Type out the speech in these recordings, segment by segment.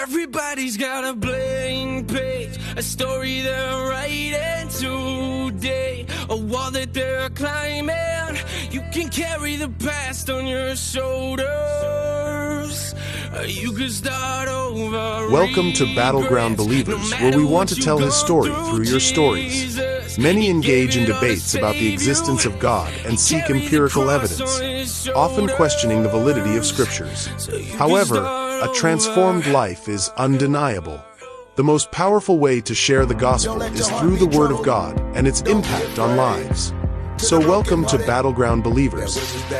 Everybody's got a blank page, a story they're writing today, a wall that they're climbing. You can carry the past on your shoulders. You can start over. Welcome to Battleground Believers, where we want to tell his story through your stories. Many engage in debates about the existence of God and seek empirical evidence, often questioning the validity of scriptures. However, a transformed life is undeniable. The most powerful way to share the gospel is through the Word of God and its impact on lives. So welcome to Battleground Believers,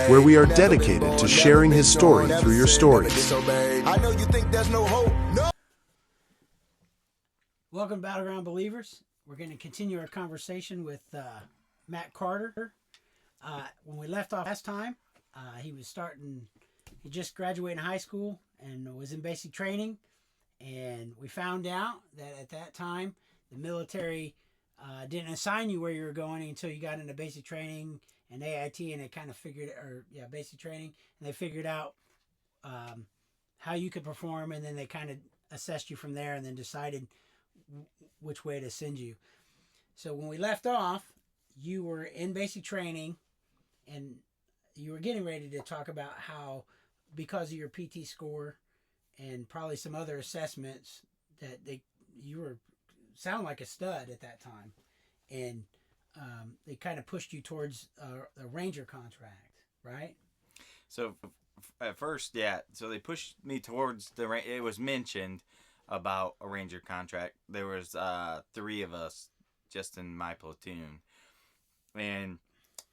where we are dedicated to sharing his story through your stories. Welcome to Battleground Believers. We're going to continue our conversation with Matt Carter. When we left off last time, he just graduated high school and was in basic training. And we found out that at that time, the military didn't assign you where you were going until you got into basic training and AIT, and they kind of basic training, and they figured out how you could perform, and then they kind of assessed you from there, and then decided which way to send you. So when we left off, you were in basic training, and you were getting ready to talk about how, because of your PT score and probably some other assessments, that you were sound like a stud at that time, and they kind of pushed you towards a Ranger contract, right? So at first, yeah. So they pushed me towards it was mentioned about a Ranger contract. There was 3 of us just in my platoon,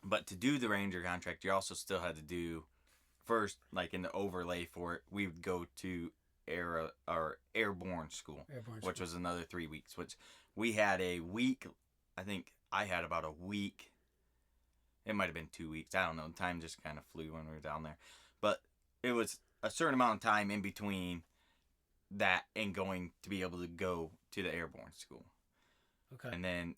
but to do the Ranger contract, you also still had to do first, like in the overlay for it, we would go to airborne school, which was another 3 weeks, which we had a week. I think I had about a week. It might have been 2 weeks. I don't know. Time just kind of flew when we were down there. But it was a certain amount of time in between that and going to be able to go to the airborne school. Okay. And then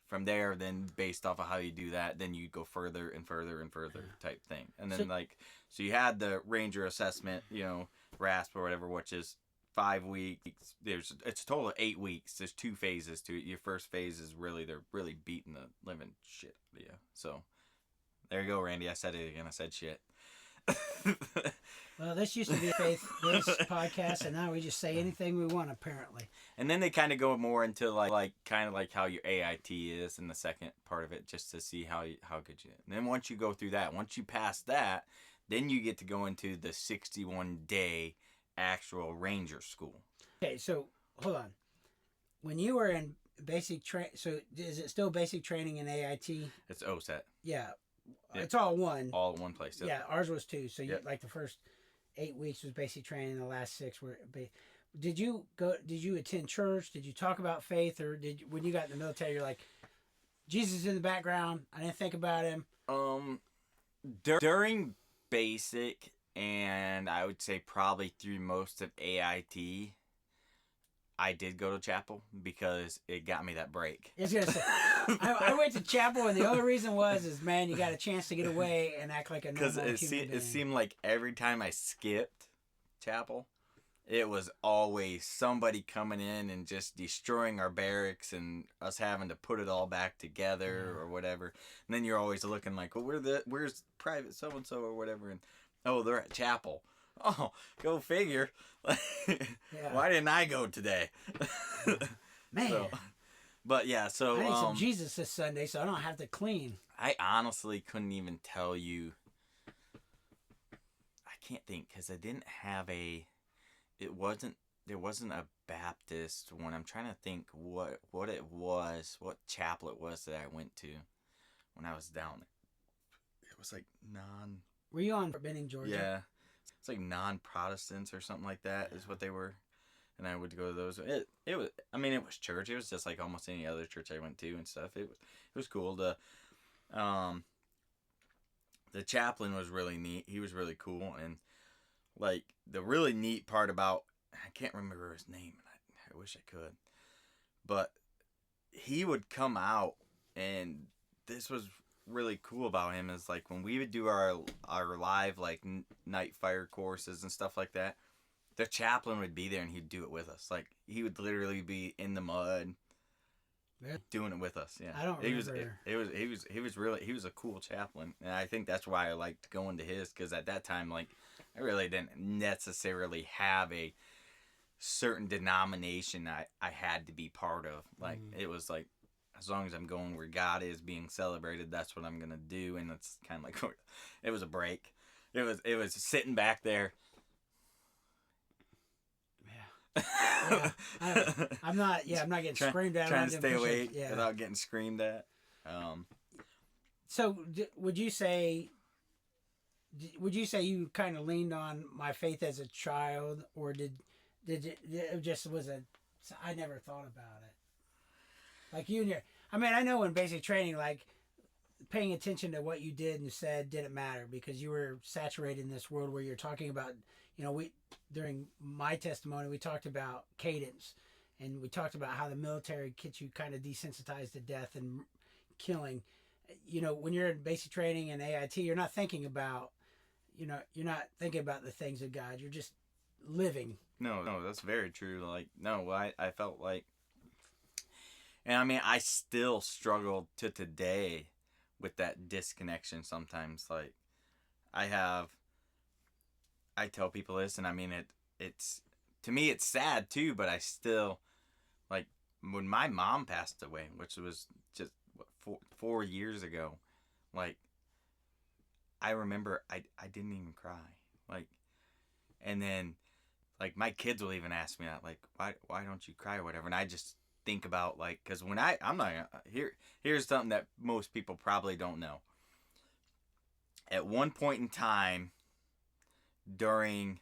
from there, then based off of how you do that, then you go further and further and further type thing. And then so you had the Ranger assessment, RASP or whatever, which is 5 weeks. It's a total of 8 weeks. There's 2 phases to it. Your first phase is they're really beating the living shit out of you. So there you go, Randy. I said it again. I said shit. Well, this used to be a faith-based podcast, and now we just say anything we want, apparently. And then they kind of go more into like how your AIT is in the second part of it, just to see how good you. And then once you go through that, once you pass that, then you get to go into the 61-day actual Ranger school. Okay, so hold on. When you were in basic training, so is it still basic training in AIT? It's OSET. Yeah. Yep. It's all one. All in one place. Yep. Yeah, ours was 2. So yep. Like the first 8 weeks was basic training. The last 6 were. Did you attend church? Did you talk about faith, or when you got in the military, you're like, Jesus is in the background, I didn't think about him? During basic, and I would say probably through most of AIT, I did go to chapel because it got me that break. I was gonna say, I went to chapel, and the only reason is, man, you got a chance to get away and act like a normal human being. It seemed like every time I skipped chapel, it was always somebody coming in and just destroying our barracks and us having to put it all back together or whatever. And then you're always looking like, well, where's Private so-and-so or whatever? And, oh, they're at chapel. Oh, go figure. Why didn't I go today? Man. So, but yeah, so I need some Jesus this Sunday, so I don't have to clean. I honestly couldn't even tell you. I can't think because I didn't have there wasn't a Baptist one. I'm trying to think what it was, what chapel it was that I went to when I was down there. It was like Were you on Benning, Georgia? Yeah. It's like non-Protestants or something like that is what they were. And I would go to those. It was church. It was just like almost any other church I went to and stuff. It was cool. The chaplain was really neat. He was really cool. And like the really neat part about, I can't remember his name. I wish I could. But he would come out, and this was really cool about him, is like when we would do our live like night fire courses and stuff like that, the chaplain would be there and he'd do it with us. Like, he would literally be in the mud doing it with us. Yeah, I don't remember. He was a cool chaplain, and I think that's why I liked going to his, because at that time, like, I really didn't necessarily have a certain denomination I had to be part of. Like, it was like, as long as I'm going where God is being celebrated, that's what I'm gonna do. And it's kind of like, it was a break. It was sitting back there. Yeah. I'm not getting screamed at. Trying to stay awake without getting screamed at. So would you say you kind of leaned on my faith as a child, or did it just was I never thought about it. Like you and I know in basic training, like, paying attention to what you did and said didn't matter because you were saturated in this world where you're talking about, during my testimony, we talked about cadence, and we talked about how the military gets you kind of desensitized to death and killing. When you're in basic training and AIT, you're not thinking about, the things of God. You're just living. No, that's very true. Like, no, I felt like, and I mean, I still struggle to today with that disconnection sometimes. Like, I tell people this, and I mean, it's to me, it's sad too, but I still, like, when my mom passed away, which was just 4 years ago, like, I remember I didn't even cry. Like, and then, like, my kids will even ask me that, like, why don't you cry or whatever, and I just think about, like, because when I'm not here's something that most people probably don't know. At one point in time during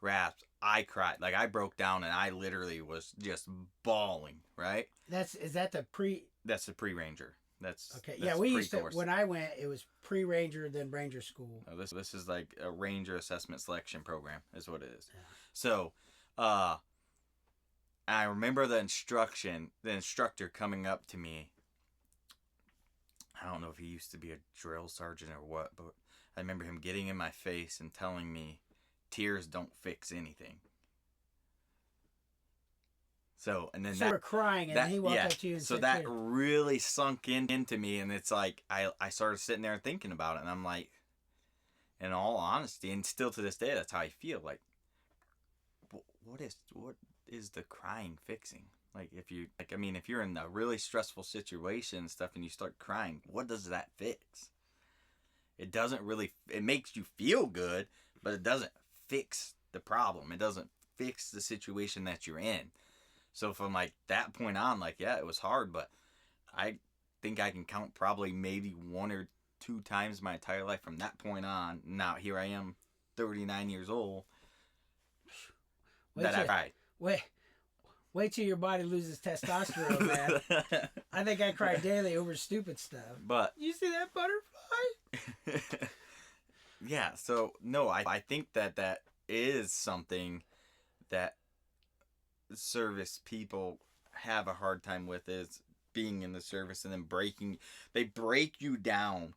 raps, I cried. Like, I broke down and I literally was just bawling, right? That's the pre-ranger. That's okay. Yeah, we used to, when I went, it was pre-ranger, then ranger school. No, this is like a ranger assessment selection program is what it is. Yeah. So, I remember the instructor coming up to me. I don't know if he used to be a drill sergeant or what, but I remember him getting in my face and telling me, tears don't fix anything. So, and then you were crying, and then he walked up to you and said, so that really sunk into me, and it's like, I started sitting there thinking about it, and I'm like, in all honesty, and still to this day, that's how I feel. Like, what is the crying fixing? Like, if you're in a really stressful situation and stuff and you start crying, what does that fix? It doesn't really, it makes you feel good, but it doesn't fix the problem. It doesn't fix the situation that you're in. So from, like, that point on, like, yeah, it was hard, but I think I can count probably maybe 1 or 2 times my entire life from that point on. Now here I am, 39 years old, I cried. Wait till your body loses testosterone, man. I think I cry daily over stupid stuff. But you see that butterfly? Yeah, so no, I think that is something that service people have a hard time with, is being in the service and then they break you down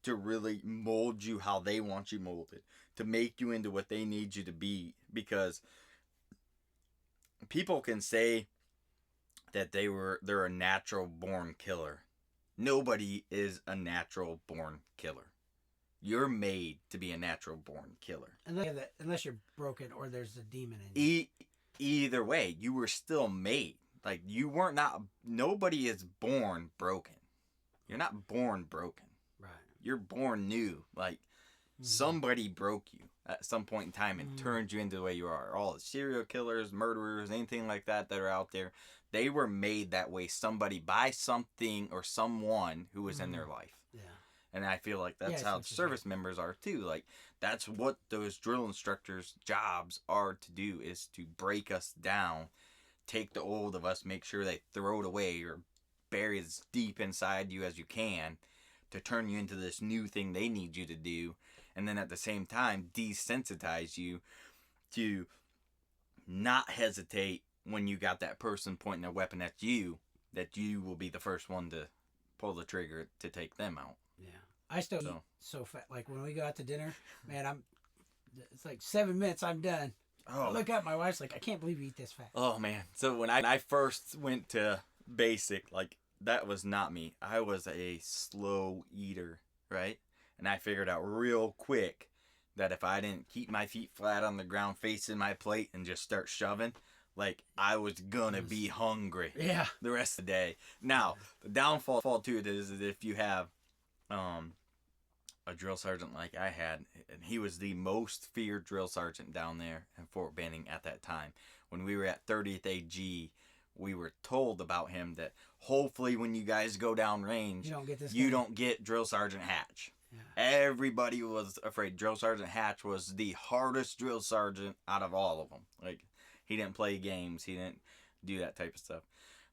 to really mold you how they want you molded, to make you into what they need you to be, because people can say that they're a natural born killer. Nobody is a natural born killer. You're made to be a natural born killer. Unless you're broken or there's a demon in you. Either way, you were still made. Like, nobody is born broken. You're not born broken. Right. You're born new. Like, somebody broke you at some point in time and turned you into the way you are. All the serial killers, murderers, anything like that are out there, they were made that way. Somebody, by something or someone who was in their life. Yeah. And I feel like that's how service members are too. Like, that's what those drill instructors' jobs are to do, is to break us down, take the old of us, make sure they throw it away or bury it as deep inside you as you can, to turn you into this new thing they need you to do. And then at the same time, desensitize you to not hesitate when you got that person pointing their weapon at you, that you will be the first one to pull the trigger to take them out. Yeah. I still eat so fat. Like, when we go out to dinner, man, it's like 7 minutes, I'm done. I look up, my wife's like, I can't believe you eat this fast. Oh man! So when I first went to basic, like that was not me. I was a slow eater, right? And I figured out real quick that if I didn't keep my feet flat on the ground, facing my plate, and just start shoving, like I was gonna be hungry. Yeah. The rest of the day. Now the downfall to it is if you have, a drill sergeant like I had, and he was the most feared drill sergeant down there in Fort Benning at that time. When we were at 30th AG, we were told about him that hopefully when you guys go down range, you don't get Drill Sergeant Hatch. Yeah. Everybody was afraid. Drill Sergeant Hatch was the hardest drill sergeant out of all of them. Like, he didn't play games. He didn't do that type of stuff.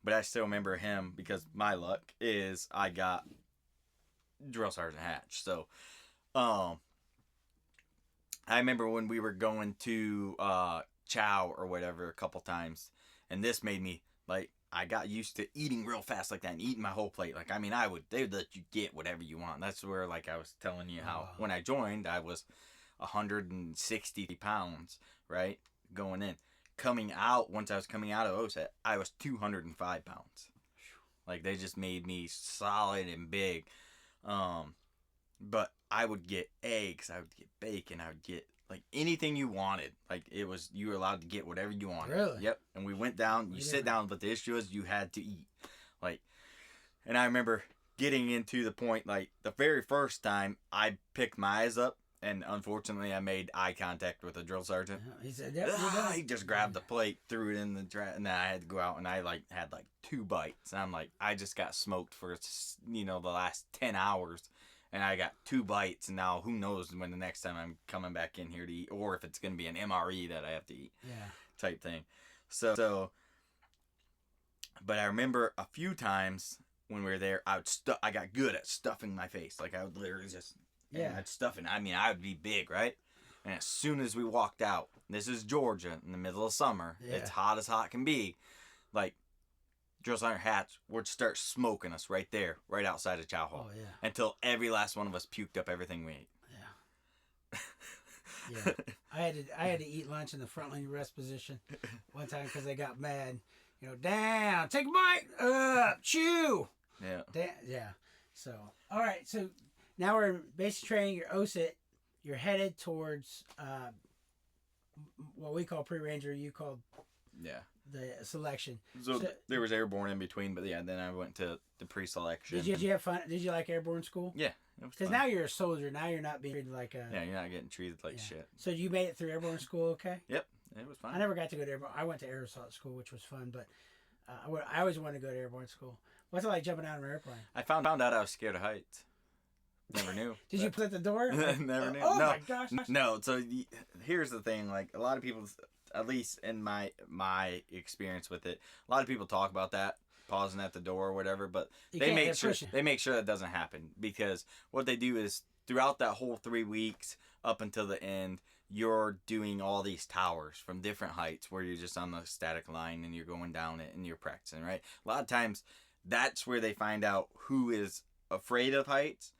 But I still remember him because my luck is I got Drill Sergeant Hatch. So, I remember when we were going to chow or whatever a couple times, and this made me, like, I got used to eating real fast like that and eating my whole plate. Like, I mean, they would let you get whatever you want. That's where, like, I was telling you how when I joined, I was 160 pounds, right, going in. Coming out, once I was coming out of OSET, I was 205 pounds. Like, they just made me solid and big. But I would get eggs, I would get bacon, I would get like anything you wanted. Like you were allowed to get whatever you wanted. Really? Yep. And we went down, you sit down, but the issue is you had to eat. Like, and I remember getting into the point, like the very first time I picked my eyes up, and unfortunately I made eye contact with a drill sergeant. He said, he just grabbed the plate, threw it in the trash, and then I had to go out and I had 2 bites. And I'm like, I just got smoked for, the last 10 hours. And I got 2 bites, and now who knows when the next time I'm coming back in here to eat, or if it's going to be an MRE that I have to eat, type thing. So, but I remember a few times when we were there, I got good at stuffing my face. Like I would literally just, I'd stuff it. I mean, I would be big, right? And as soon as we walked out, this is Georgia in the middle of summer. It's hot as hot can be. Like, Drill Sergeant Hatch would start smoking us right there, right outside of Chow Hall. Oh, yeah. Until every last one of us puked up everything we ate. Yeah. I had to eat lunch in the front line rest position one time because they got mad. Down, take a bite, up, chew. Yeah. Yeah. So, all right. So now we're in basic training. You're OSIT. You're headed towards what we call pre-ranger. You called the selection. So there was airborne in between, but then I went to the pre-selection. Did you have fun? Did you like airborne school? Yeah, it was because now you're a soldier. Now you're not being treated like a. Yeah, you're not getting treated like shit. So you made it through airborne school, okay? Yep, it was fun. I never got to go to airborne. I went to air assault school, which was fun, but I always wanted to go to airborne school. What's it like jumping out of an airplane? I found out I was scared of heights. Never knew. Did you put at the door? Never knew. Oh my gosh. No. So here's the thing. Like a lot of people, at least in my experience with it, a lot of people talk about that pausing at the door or whatever, but they make sure that doesn't happen, because what they do is throughout that whole 3 weeks up until the end, you're doing all these towers from different heights where you're just on the static line and you're going down it and you're practicing, right? A lot of times that's where they find out who is afraid of heights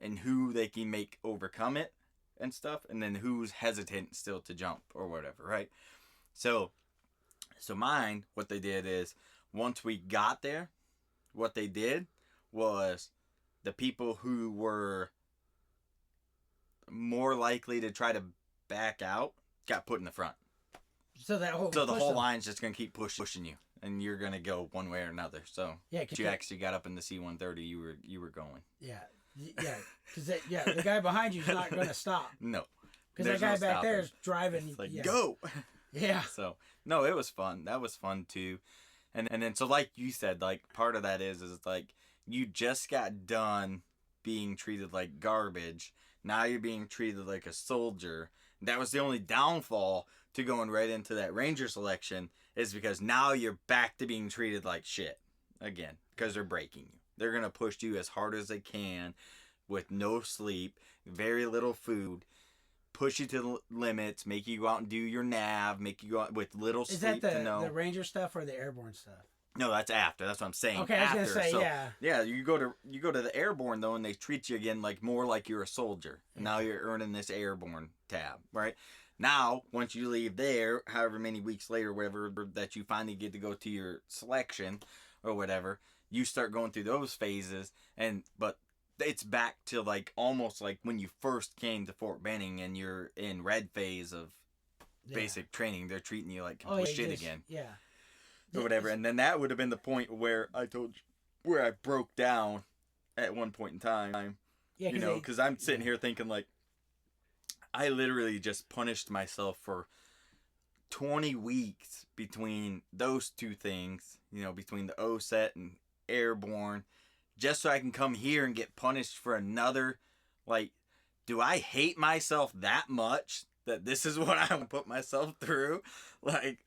and who they can make overcome it and stuff, and then who's hesitant still to jump or whatever, right? So mine, what they did is, once we got there, what they did was the people who were more likely to try to back out got put in the front. So the whole line's just gonna keep pushing you, and you're gonna go one way or another. So you actually got up in the C-130, you were going. Yeah. Yeah, because the guy behind you is not going to stop. No, because that guy back there is driving. It's like go. Yeah. So no, it was fun. That was fun too, and then so like you said, like part of that is like you just got done being treated like garbage. Now you're being treated like a soldier. That was the only downfall to going right into that ranger selection, is because now you're back to being treated like shit again, because they're breaking you. They're going to push you as hard as they can with no sleep, very little food, push you to the limits, make you go out and do your nav, make you go out with little sleep. Is that the ranger stuff or the airborne stuff? No, that's after. That's what I'm saying. Okay, after. I was going to say, yeah. Yeah, you go to the airborne, though, and they treat you again like more like you're a soldier. And now you're earning this airborne tab, right? Now, once you leave there, however many weeks later, whatever, that you finally get to go to your selection or whatever, you start going through those phases, but it's back to like almost like when you first came to Fort Benning and you're in red phase of basic training. They're treating you like complete shit again. Yeah. Or whatever. And then that would have been the point where I broke down at one point in time. Yeah, you know, because I'm sitting here thinking like, I literally just punished myself for 20 weeks between those two things, you know, between the OSET and airborne, just so I can come here and get punished for another. Like, do I hate myself that much that this is what I'm put myself through? Like,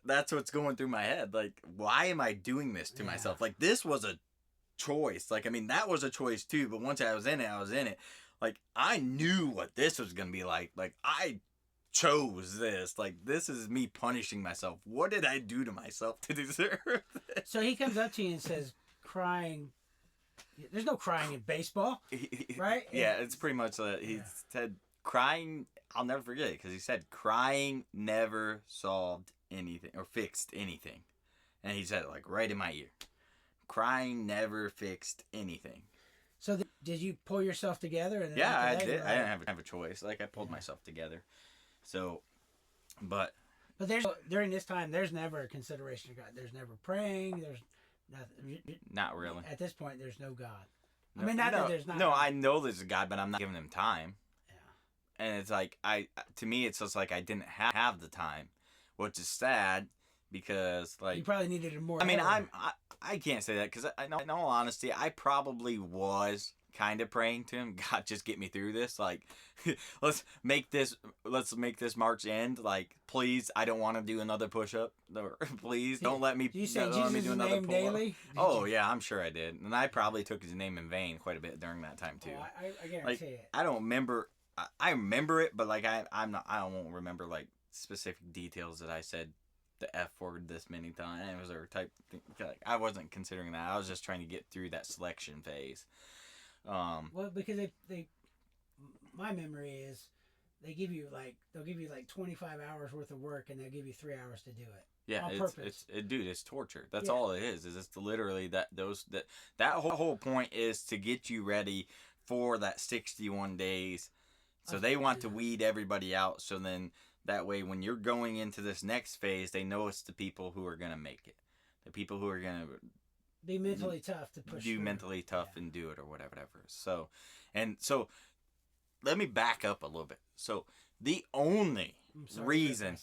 that's what's going through my head. Like, why am I doing this to myself? Like, this was a choice. Like, I mean, that was a choice too, but once I was in it, I was in it. Like, I knew what this was going to be like. Like, I chose this. Like, this is me punishing myself. What did I do to myself to deserve this? So he comes up to you and says, crying. There's no crying in baseball, right? Yeah, it's pretty much, he said, crying, I'll never forget it, because he said, crying never solved anything, or fixed anything. And he said it, like, right in my ear. Crying never fixed anything. So did you pull yourself together? And yeah, I did. I didn't have a choice. Like, I pulled myself together. So, but there's during this time, there's never a consideration of God. There's never praying. There's nothing. Not really. At this point, there's no God. No, I mean, not that there's not. No, God. I know there's a God, but I'm not giving him time. Yeah. And it's like, to me, it's just like I didn't have the time, which is sad because, like, you probably needed it more. I mean, I can't say that because in all honesty, I probably was kind of praying to him, God, just get me through this. Like, let's make this March end. Like, please, I don't want to do another push-up. Please, don't let me. Do you say Jesus' Jesus' name daily? Oh yeah, I'm sure I did, and I probably took his name in vain quite a bit during that time too. Oh, I guarantee like, it. I don't remember. I remember it, but like I won't remember like specific details that I said the F word this many times or type thing. Like, I wasn't considering that. I was just trying to get through that selection phase. Well, because they my memory is they'll give you like 25 hours worth of work and they'll give you 3 hours to do it. Yeah, on purpose. Dude, it's torture. That's all it is. Is it's literally that whole point is to get you ready for that 61 days. So they want to weed everybody out. So then that way, when you're going into this next phase, they know it's the people who are gonna make it, the people who are gonna be mentally tough to push. Mentally tough and do it or whatever. So let me back up a little bit. So the only reason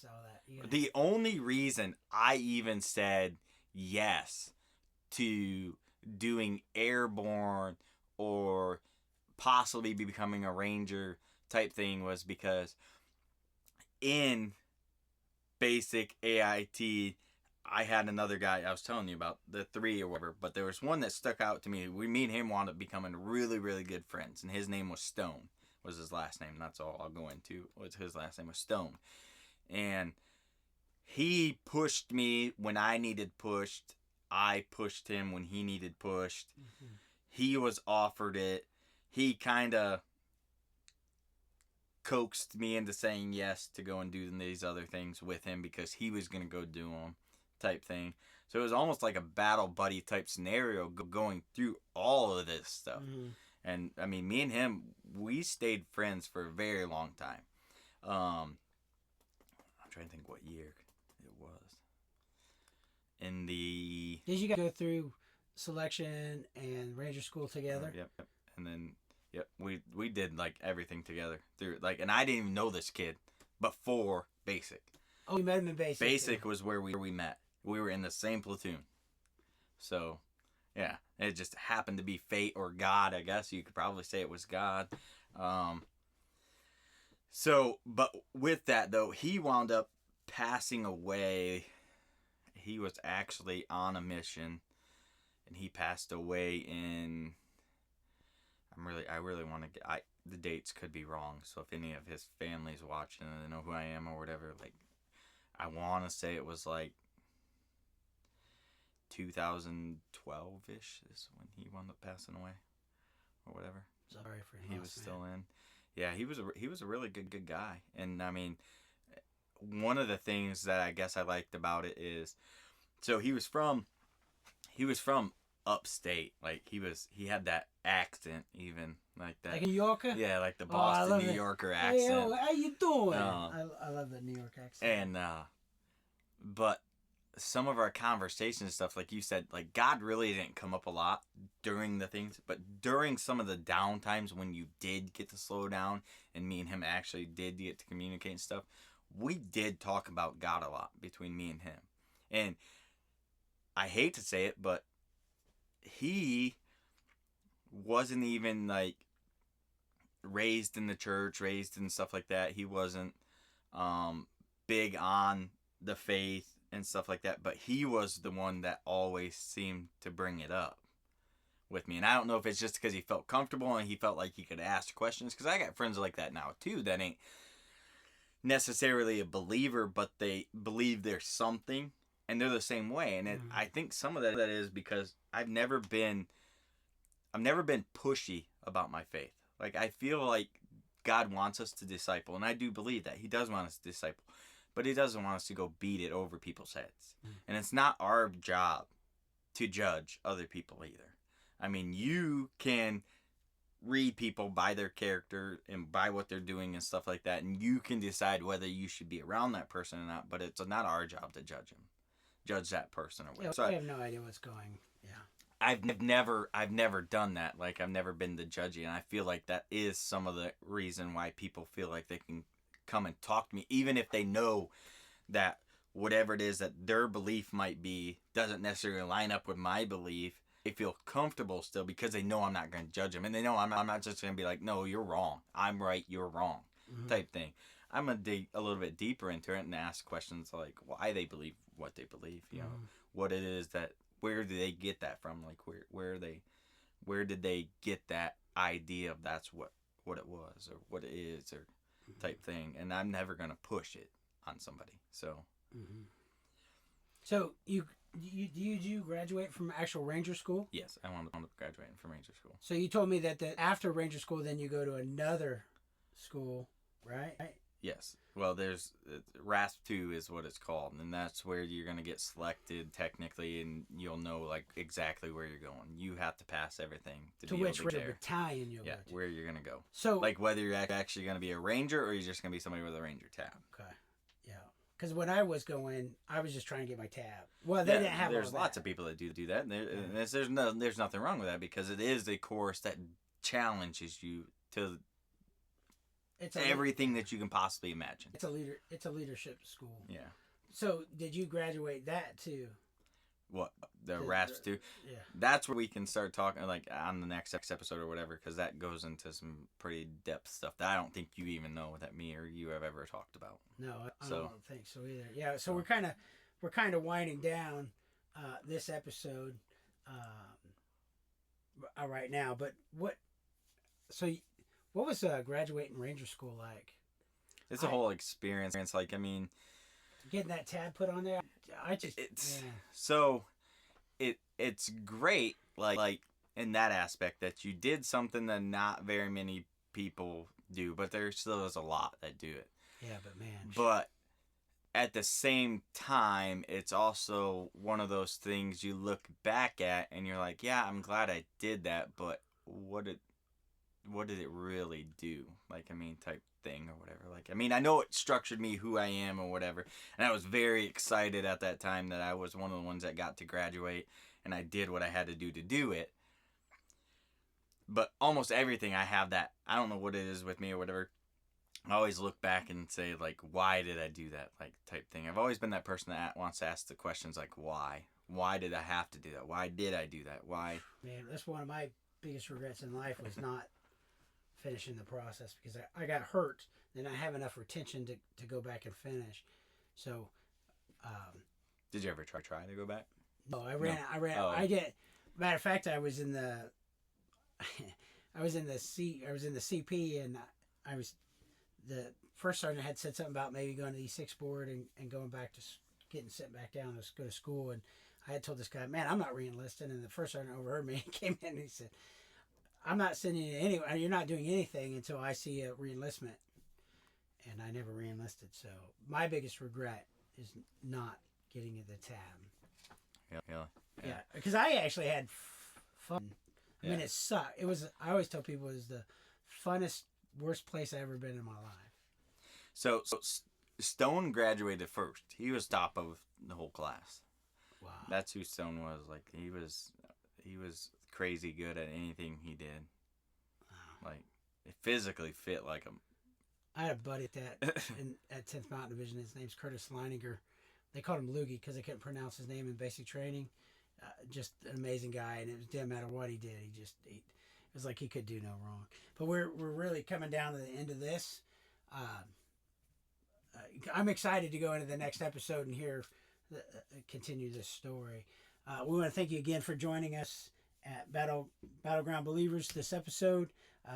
I even said yes to doing airborne or possibly becoming a ranger type thing was because in basic AIT, I had another guy I was telling you about, the 3 or whatever, but there was one that stuck out to me. Me and him wound up becoming really, really good friends, and his name was Stone, was his last name. That's all I'll go into. His last name was Stone. And he pushed me when I needed pushed. I pushed him when he needed pushed. Mm-hmm. He was offered it. He kind of coaxed me into saying yes to go and do these other things with him because he was going to go do them type thing. So it was almost like a battle buddy type scenario going through all of this stuff. Mm-hmm. And I mean, me and him, we stayed friends for a very long time. I'm trying to think what year it was. Did you guys go through selection and ranger school together? Yep. And then we did like everything together through, like, and I didn't even know this kid before basic. Oh, you met him in basic. Basic was where we met. We were in the same platoon. So, yeah, it just happened to be fate or God. I guess you could probably say it was God. So, but with that though, he wound up passing away. He was actually on a mission, and he passed away in. I really want to get. The dates could be wrong, so if any of his family's watching and they know who I am or whatever, like, I want to say it was like 2012-ish is when he wound up passing away, or whatever. Sorry for him. He was still in. Yeah, he was a really good guy, and I mean, one of the things that I guess I liked about it is, so he was from upstate. Like he had that accent, even like that. Like a New Yorker? Yeah, like the Boston New Yorker accent. Hey, yo, how you doing? I love the New York accent. And but some of our conversations and stuff, like you said, like God really didn't come up a lot during the things, but during some of the down times when you did get to slow down and me and him actually did get to communicate and stuff, we did talk about God a lot between me and him. And I hate to say it, but he wasn't even like raised in the church, raised in stuff like that. He wasn't big on the faith and stuff like that, but he was the one that always seemed to bring it up with me. And I don't know if it's just because he felt comfortable and he felt like he could ask questions, because I got friends like that now too that ain't necessarily a believer, but they believe there's something, and they're the same way. And I think some of that is because I've never been pushy about my faith. Like, I feel like God wants us to disciple, and I do believe that he does want us to disciple, but he doesn't want us to go beat it over people's heads. And it's not our job to judge other people either. I mean, you can read people by their character and by what they're doing and stuff like that, and you can decide whether you should be around that person or not, but it's not our job to judge that person or whatever. Yeah, so I have no idea what's going. Yeah. I've never done that. Like, I've never been the judgy, and I feel like that is some of the reason why people feel like they can come and talk to me, even if they know that whatever it is that their belief might be doesn't necessarily line up with my belief. They feel comfortable still because they know I'm not going to judge them, and they know I'm not just going to be like, no, you're wrong, I'm right, you're wrong, type thing. I'm going to dig a little bit deeper into it and ask questions like why they believe what they believe, you know, what it is that, where do they get that from? Like, where did they get that idea of that's what it was or what it is or type thing. And I'm never going to push it on somebody. So, So did you graduate from actual Ranger school? Yes, I wound up graduating from Ranger school. So you told me that after Ranger school, then you go to another school, right? Yes. Well, there's RASP 2 is what it's called, and that's where you're going to get selected technically, and you'll know like exactly where you're going. You have to pass everything to be which able to get there. battalion you'll go to. Where you're going to go. So like whether you're actually going to be a ranger or you're just going to be somebody with a ranger tab. Okay. Yeah. Because when I was going, I was just trying to get my tab. Well, they didn't have. There's lots of people that do that, and there's nothing wrong with that because it is a course that challenges you to everything that you can possibly imagine. It's a leadership school. Yeah. So did you graduate that too? What, the RASP 2? Yeah. That's where we can start talking like on the next episode or whatever, because that goes into some pretty depth stuff that I don't think you even know that me or you have ever talked about. No, I don't think so either. Yeah. So we're kind of winding down this episode right now. But what was graduating Ranger school like? It's a whole experience. Like, I mean, getting that tab put on there, so it's great. Like in that aspect that you did something that not very many people do, but there still is a lot that do it. Yeah, but man. But at the same time, it's also one of those things you look back at and you're like, yeah, I'm glad I did that, but what did it really do? Like, I mean, type thing or whatever. Like, I mean, I know it structured me who I am or whatever, and I was very excited at that time that I was one of the ones that got to graduate, and I did what I had to do it. But almost everything I have that, I don't know what it is with me or whatever, I always look back and say, like, why did I do that? Like, type thing. I've always been that person that wants to ask the questions like, why? Why did I have to do that? Why did I do that? Why? Man, that's one of my biggest regrets in life was not finishing the process, because I got hurt, then I have enough retention to go back and finish. So, did you ever try to go back? No, I ran. Oh. Matter of fact, I was in the CP, and the first sergeant had said something about maybe going to the E6 board and going back to getting sent back down to go to school. And I had told this guy, man, I'm not re-enlisting. And the first sergeant overheard me and came in and he said, I'm not sending you anywhere. You're not doing anything until I see a re-enlistment. and I never re-enlisted. So my biggest regret is not getting the tab. Yeah, because I actually had fun. I mean, it sucked. It was. I always tell people it was the funnest, worst place I ever been in my life. So Stone graduated first. He was top of the whole class. Wow. That's who Stone was. Like he was crazy good at anything he did. Wow. Like it physically fit like him. I had a buddy at 10th Mountain Division. His name's Curtis Leininger. They called him Loogie because they couldn't pronounce his name in basic training. Just an amazing guy, and it didn't matter what he did. It was like he could do no wrong. But we're really coming down to the end of this. I'm excited to go into the next episode and continue this story. We want to thank you again for joining us at Battleground Believers this episode.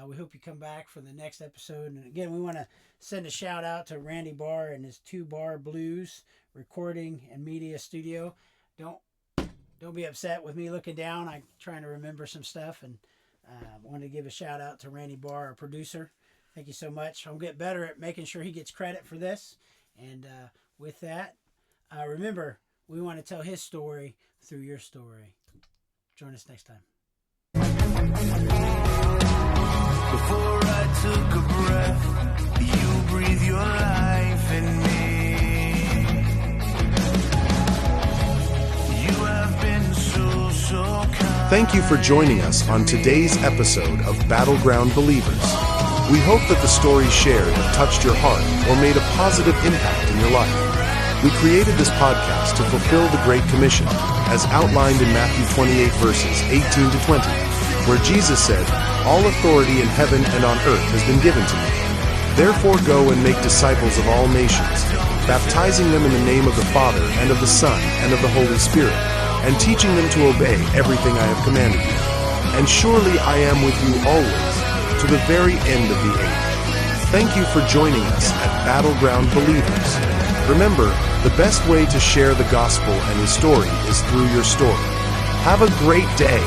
We hope you come back for the next episode. And again, we want to send a shout out to Randy Barr and his 2 Bar Blues recording and media studio. Don't be upset with me looking down. I'm trying to remember some stuff, and wanted to give a shout out to Randy Barr, our producer. Thank you so much. I'll get better at making sure he gets credit for this. And with that, remember, we want to tell his story through your story. Join us next time. Before I took a breath, you breathe your life in me. You have been so kind. Thank you for joining us on today's episode of Battleground Believers. We hope that the stories shared have touched your heart or made a positive impact in your life. We created this podcast to fulfill the Great Commission, as outlined in Matthew 28 verses 18 to 20, where Jesus said, "All authority in heaven and on earth has been given to me. Therefore go and make disciples of all nations, baptizing them in the name of the Father and of the Son and of the Holy Spirit, and teaching them to obey everything I have commanded you. And surely I am with you always, to the very end of the age." Thank you for joining us at Battleground Believers. Remember, the best way to share the gospel and his story is through your story. Have a great day.